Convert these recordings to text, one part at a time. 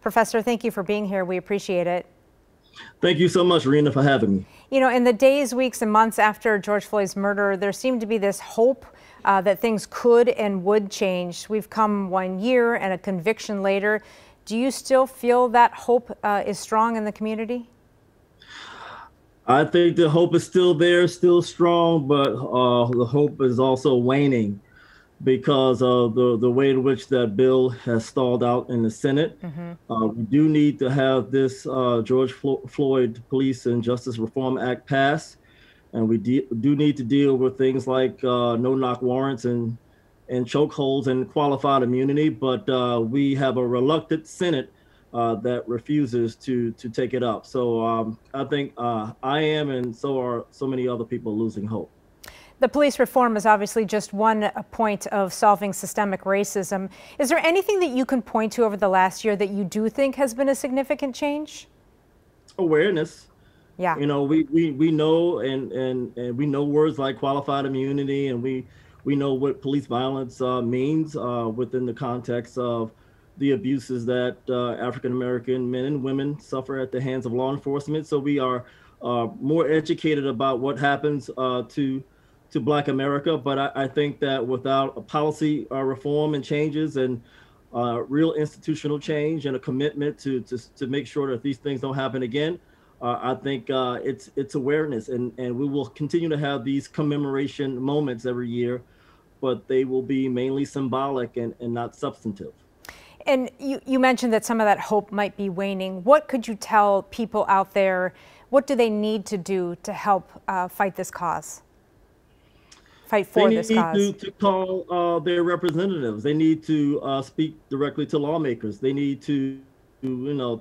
Professor, thank you for being here. We appreciate it. Thank you so much, Rena, for having me. You know, in the days, weeks, and months after George Floyd's murder, there seemed to be this hope that things could and would change. We've come 1 year and a conviction later. Do you still feel that hope is strong in the community? I think the hope is still there, still strong, but the hope is also waning because of the way in which that bill has stalled out in the Senate. We do need to have this George Floyd Police and Justice Reform Act passed, and we do need to deal with things like no-knock warrants and chokeholds and qualified immunity. But we have a reluctant Senate that refuses to take it up. So I think I am, and so are so many other people, losing hope. The police reform is obviously just one point of solving systemic racism. Is there anything that you can point to over the last year that you do think has been a significant change? Awareness. Yeah. You know, we know and we know words like qualified immunity, and we know what police violence means within the context of the abuses that African American men and women suffer at the hands of law enforcement. So we are more educated about what happens to Black America. But I think that without a policy reform and changes and real institutional change and a commitment to make sure that these things don't happen again, I think it's awareness, and we will continue to have these commemoration moments every year, but they will be mainly symbolic and not substantive. And you mentioned that some of that hope might be waning. What could you tell people out there? What do they need to do to help fight this cause? Fight for this cause? They need to call their representatives. They need to speak directly to lawmakers. They need to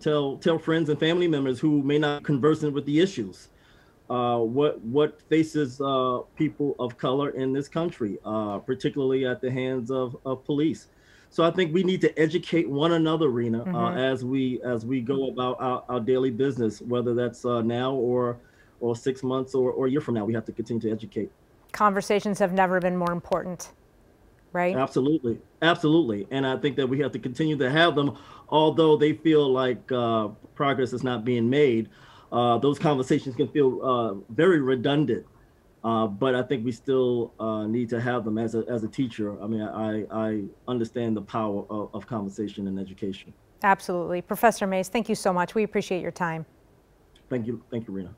tell friends and family members who may not be conversant with the issues what faces people of color in this country, particularly at the hands of police. So I think we need to educate one another, Rena, as we go about our daily business, whether that's now or 6 months or a year from now. We have to continue to educate. Conversations have never been more important, right? Absolutely. Absolutely. And I think that we have to continue to have them, although they feel like progress is not being made. Those conversations can feel very redundant. But I think we still need to have them as a teacher. I mean, I understand the power of conversation and education. Absolutely. Professor Mays, thank you so much. We appreciate your time. Thank you, Rena.